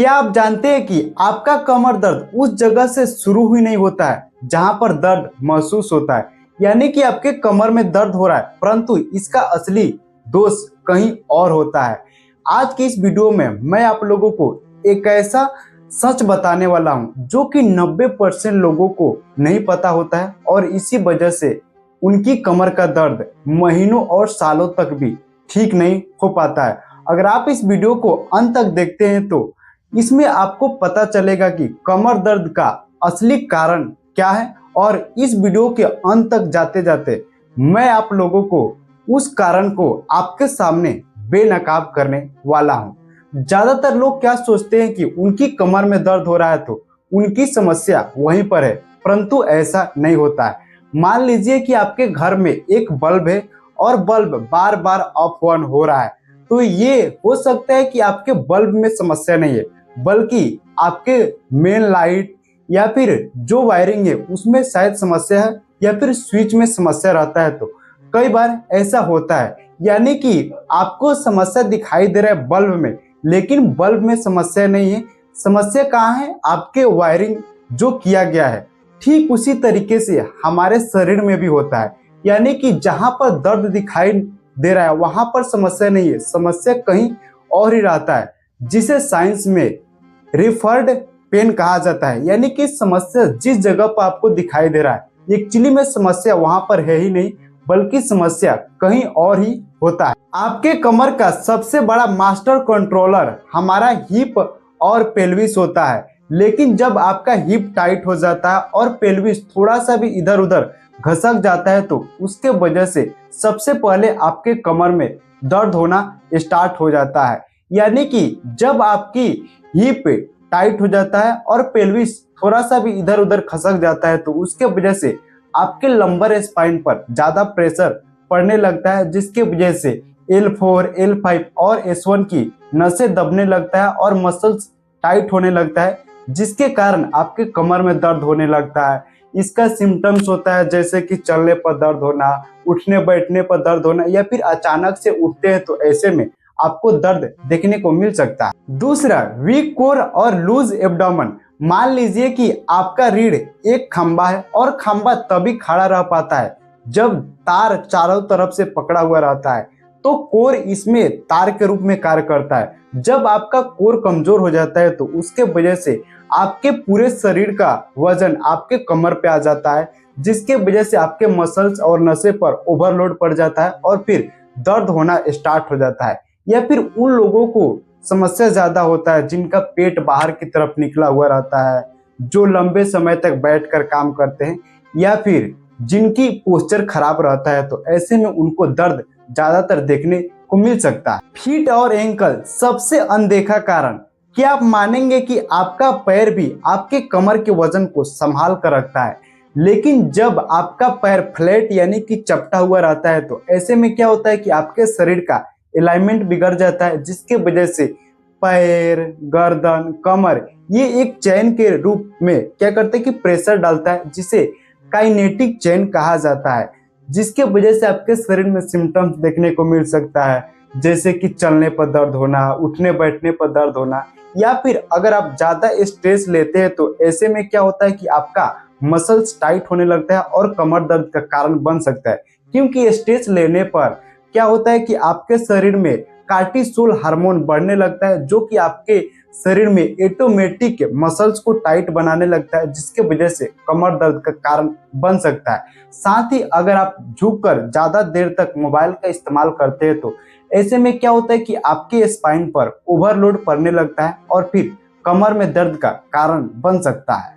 क्या आप जानते हैं कि आपका कमर दर्द उस जगह से शुरू ही नहीं होता है जहां पर दर्द महसूस होता है। यानी कि आपके कमर में दर्द हो रहा है परंतु इसका असली दोष कहीं और होता है। आज की इस वीडियो में मैं आप लोगों को एक ऐसा सच बताने वाला हूं जो कि 90% लोगों को नहीं पता होता है और इसी वजह से उनकी कमर का दर्द महीनों और सालों तक भी ठीक नहीं हो पाता है। अगर आप इस वीडियो को अंत तक देखते हैं तो इसमें आपको पता चलेगा कि कमर दर्द का असली कारण क्या है और इस वीडियो के अंत तक जाते जाते मैं आप लोगों को उस कारण को आपके सामने बेनकाब करने वाला हूं। ज्यादातर लोग क्या सोचते हैं कि उनकी कमर में दर्द हो रहा है तो उनकी समस्या वहीं पर है, परंतु ऐसा नहीं होता है। मान लीजिए कि आपके घर में एक बल्ब है और bulb bar bar of on हो रहा है, तो ये हो सकता है कि आपके बल्ब में समस्या नहीं है बल्कि आपके मेन लाइट या फिर जो वायरिंग है उसमें शायद समस्या है या फिर स्विच में समस्या रहता है। तो कई बार ऐसा होता है, यानी कि आपको समस्या दिखाई दे रहा है बल्ब में, लेकिन बल्ब में समस्या नहीं है। समस्या कहाँ है? आपके वायरिंग जो किया गया है। ठीक उसी तरीके से हमारे शरीर में भी होता है, यानी कि जहां पर दर्द दिखाई दे रहा है वहां पर समस्या नहीं है, समस्या कहीं और ही रहता है, जिसे साइंस में रिफर्ड पेन कहा जाता है। यानी कि समस्या जिस जगह पर आपको दिखाई दे रहा है एक्चुअली में समस्या वहां पर है ही नहीं बल्कि समस्या कहीं और ही होता है। आपके कमर का सबसे बड़ा मास्टर कंट्रोलर हमारा हिप और पेल्विस होता है, लेकिन जब आपका हिप टाइट हो जाता है और पेल्विस थोड़ा सा भी इधर उधर घसक जाता है तो उसके वजह से सबसे पहले आपके कमर में दर्द होना स्टार्ट हो जाता है। यानी कि जब आपकी हिप टाइट हो जाता है और पेल्विस थोड़ा सा भी इधर उधर खसक जाता है तो उसके वजह से आपके लंबर स्पाइन पर ज्यादा प्रेशर पड़ने लगता है, जिसके वजह से L4, L5 और S1 की नसें दबने लगता है और मसल्स टाइट होने लगता है, जिसके कारण आपके कमर में दर्द होने लगता है। इसका सिम्टम्स होता है जैसे कि चलने पर दर्द होना, उठने बैठने पर दर्द होना या फिर अचानक से उठते हैं तो ऐसे में आपको दर्द देखने को मिल सकता है। दूसरा, वीक कोर और लूज एब्डोमेन। मान लीजिए कि आपका रीढ़ एक खंबा है और खंबा तभी खड़ा रह पाता है जब तार चारों तरफ से पकड़ा हुआ रहता है, तो कोर इसमें तार के रूप में कार्य करता है। जब आपका कोर कमजोर हो जाता है तो उसके वजह से आपके पूरे शरीर का वजन आपके कमर पे आ जाता है, जिसके वजह से आपके मसल्स और नसें पर ओवरलोड पड़ जाता है और फिर दर्द होना स्टार्ट हो जाता है। या फिर उन लोगों को समस्या ज्यादा होता है जिनका पेट बाहर की तरफ निकला हुआ रहता है, जो लंबे समय तक बैठकर काम करते हैं या फिर जिनकी पोस्चर खराब रहता है, तो ऐसे में उनको दर्द ज्यादातर देखने को मिल सकता है। फीट और एंकल सबसे अनदेखा कारण। क्या आप मानेंगे कि आपका पैर भी आपके कमर के वजन को संभाल कर रखता है, लेकिन जब आपका पैर फ्लैट यानी कि चपटा हुआ रहता है तो ऐसे में क्या होता है कि आपके शरीर का अलाइनमेंट बिगड़ जाता है, जिसके वजह से पैर, गर्दन, कमर ये एक चैन के रूप में क्या करते हैं कि प्रेशर डालता है, जिसे काइनेटिक चेन कहा जाता है, जिसके वजह से आपके शरीर में सिम्टम्स देखने को मिल सकता है जैसे कि चलने पर दर्द होना, उठने बैठने पर दर्द होना, या फिर अगर आप ज्यादा स्ट्रेस लेते हैं तो ऐसे में क्या होता है कि आपका मसल्स टाइट होने लगता है और कमर दर्द का कारण बन सकता है। क्योंकि स्ट्रेस लेने पर क्या होता है कि आपके शरीर में कार्टिसोल हार्मोन बढ़ने लगता है, जो कि आपके शरीर में ऑटोमेटिक मसल्स को टाइट बनाने लगता है, जिसके वजह से कमर दर्द का कारण बन सकता है। साथ ही अगर आप झुककर ज्यादा देर तक मोबाइल का इस्तेमाल करते हैं तो ऐसे में क्या होता है कि आपके स्पाइन पर ओवरलोड पड़ने लगता है और फिर कमर में दर्द का कारण बन सकता है।